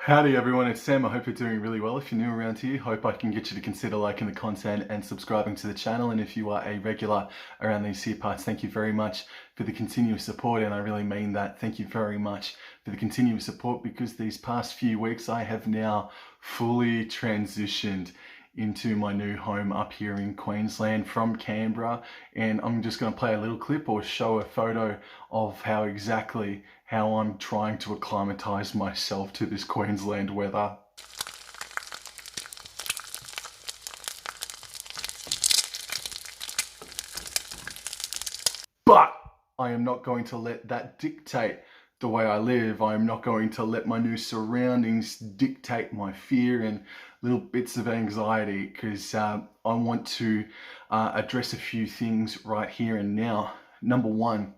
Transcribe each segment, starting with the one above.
Howdy everyone, it's Sam. I hope you're doing really well. If you're new around here, hope I can get you to consider liking the content and subscribing to the channel. And if you are a regular around these here parts, thank you very much for the continuous support. And I really mean that. Thank you very much for the continuous support, because these past few weeks I have now fully transitioned into my new home up here in Queensland from Canberra. And I'm just going to play a little clip or show a photo of how I'm trying to acclimatise myself to this Queensland weather. But I am not going to let that dictate the way I live. I am not going to let my new surroundings dictate my fear and little bits of anxiety, because I want to address a few things right here and now. Number one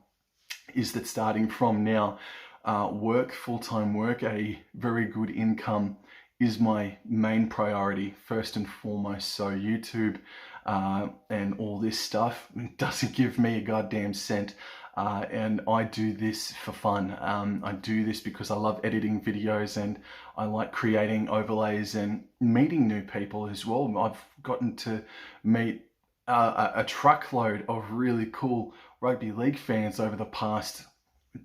is that starting from now, full-time work, a very good income is my main priority, first and foremost. So YouTube and all this stuff doesn't give me a goddamn cent. And I do this for fun. I do this because I love editing videos and I like creating overlays and meeting new people as well. I've gotten to meet a truckload of really cool rugby league fans over the past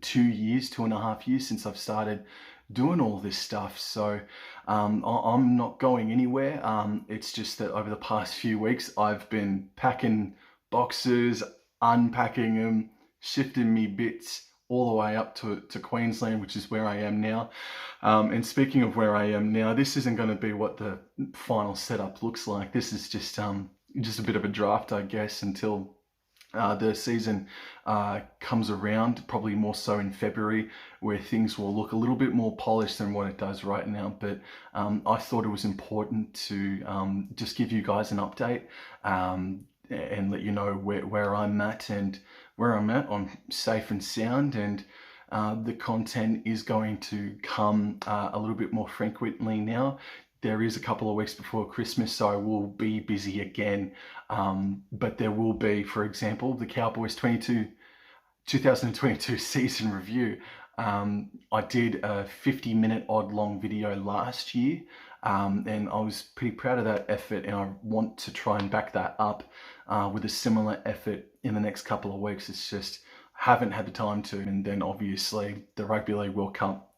2.5 years since I've started doing all this stuff. So I'm not going anywhere. It's just that over the past few weeks I've been packing boxes, unpacking them, shifting me bits all the way up to Queensland, which is where I am now. And speaking of where I am now, this isn't going to be what the final setup looks like. This is just a bit of a draft, I guess, until the season comes around, probably more so in February, where things will look a little bit more polished than what it does right now. But I thought it was important to just give you guys an update and let you know where I'm at, and where I'm at. I'm safe and sound, and the content is going to come a little bit more frequently now. There is a couple of weeks before Christmas, so I will be busy again. But there will be, for example, the Cowboys 2022 season review. I did a 50-minute odd long video last year, and I was pretty proud of that effort, and I want to try and back that up with a similar effort in the next couple of weeks. It's just haven't had the time to. And then obviously the Rugby League World Cup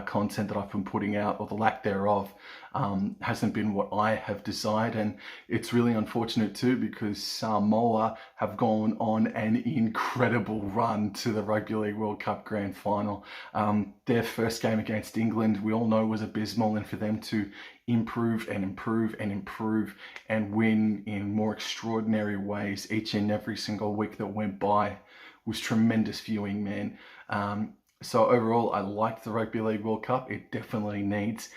content that I've been putting out, or the lack thereof, hasn't been what I have desired. And it's really unfortunate too, because Samoa have gone on an incredible run to the Rugby League World Cup Grand Final. Their first game against England, we all know, was abysmal, and for them to improve and improve and improve and win in more extraordinary ways each and every single week that went by was tremendous viewing, man. So overall, I liked the Rugby League World Cup. It definitely needs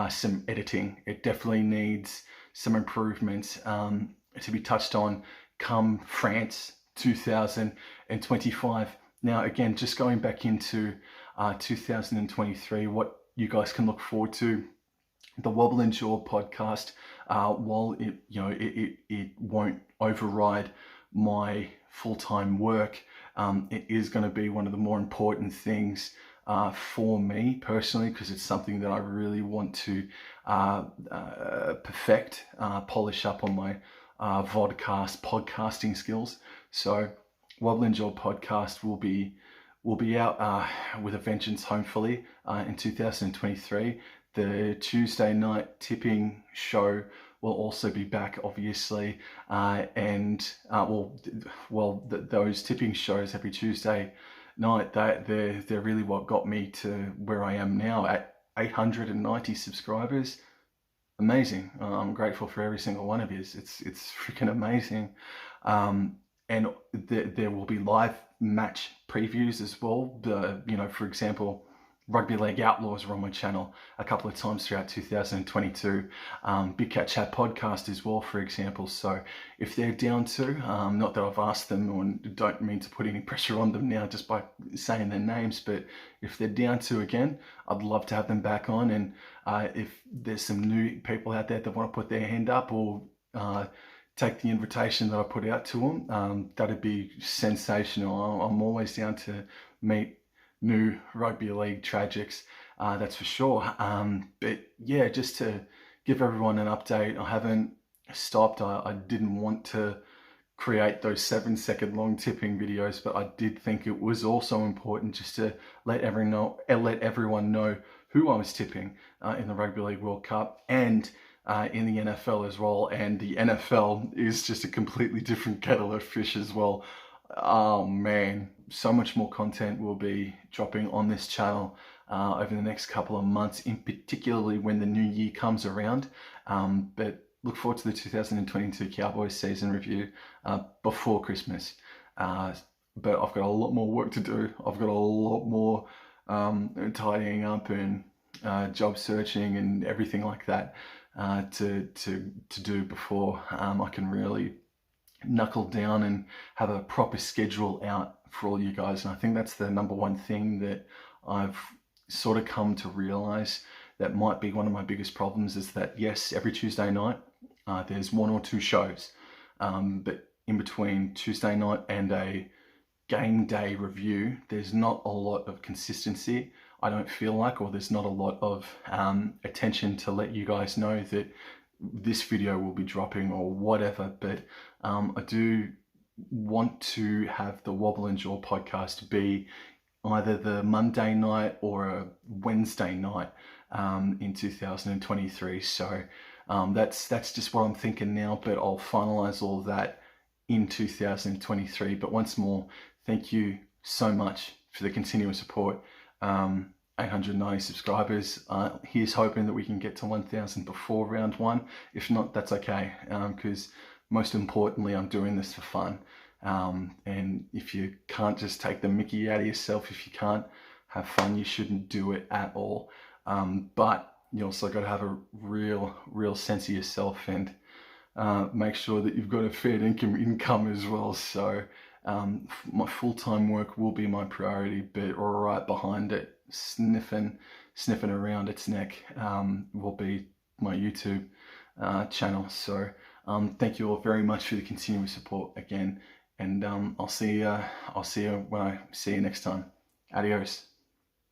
some editing. It definitely needs some improvements to be touched on come France 2025. Now, again, just going back into 2023, what you guys can look forward to: the Wobble and Jaw podcast. While it won't override my full-time work, it is going to be one of the more important things for me personally, because it's something that I really want to perfect, polish up on my podcasting skills. So Wobble and Jaw podcast will be out with a vengeance, hopefully, in 2023. The Tuesday night tipping show will also be back, obviously, those tipping shows every Tuesday night, they're really what got me to where I am now at 890 subscribers. Amazing. I'm grateful for every single one of you. It's freaking amazing. And there will be live match previews as well. For example, Rugby League Outlaws are on my channel a couple of times throughout 2022. Big Cat Chat podcast as well, for example. So if they're down to, not that I've asked them, or don't mean to put any pressure on them now just by saying their names, but if they're down to, again, I'd love to have them back on. And if there's some new people out there that want to put their hand up or take the invitation that I put out to them, that'd be sensational. I'm always down to meet new rugby league tragics that's for sure. But yeah, just to give everyone an update, I haven't stopped. I didn't want to create those 7-second long tipping videos, but I did think it was also important just to let everyone know who I was tipping in the Rugby League World Cup and in the NFL as well. And the NFL is just a completely different kettle of fish as well. Oh man, so much more content will be dropping on this channel over the next couple of months, in particularly when the new year comes around. But look forward to the 2022 Cowboys season review before Christmas. But I've got a lot more work to do. I've got a lot more tidying up and job searching and everything like that to do before I can really knuckle down and have a proper schedule out for all you guys. And I think that's the number one thing that I've sort of come to realize that might be one of my biggest problems, is that yes, every Tuesday night there's 1 or 2 shows, but in between Tuesday night and a game day review, there's not a lot of consistency, I don't feel like, or there's not a lot of attention to let you guys know that this video will be dropping or whatever. But I do want to have the Wobble and Jaw podcast be either the Monday night or a Wednesday night in 2023. So that's just what I'm thinking now, but I'll finalize all of that in 2023. But once more, thank you so much for the continuous support. 890 subscribers. Here's hoping that we can get to 1,000 before round 1. If not, that's okay, because most importantly, I'm doing this for fun. And if you can't just take the mickey out of yourself, if you can't have fun, you shouldn't do it at all. But you also got to have a real sense of yourself, and make sure that you've got a fair income as well. So my full-time work will be my priority, but right behind it, sniffing around its neck, will be my YouTube channel. So thank you all very much for the continuous support again, and I'll see you when I see you next time. Adios.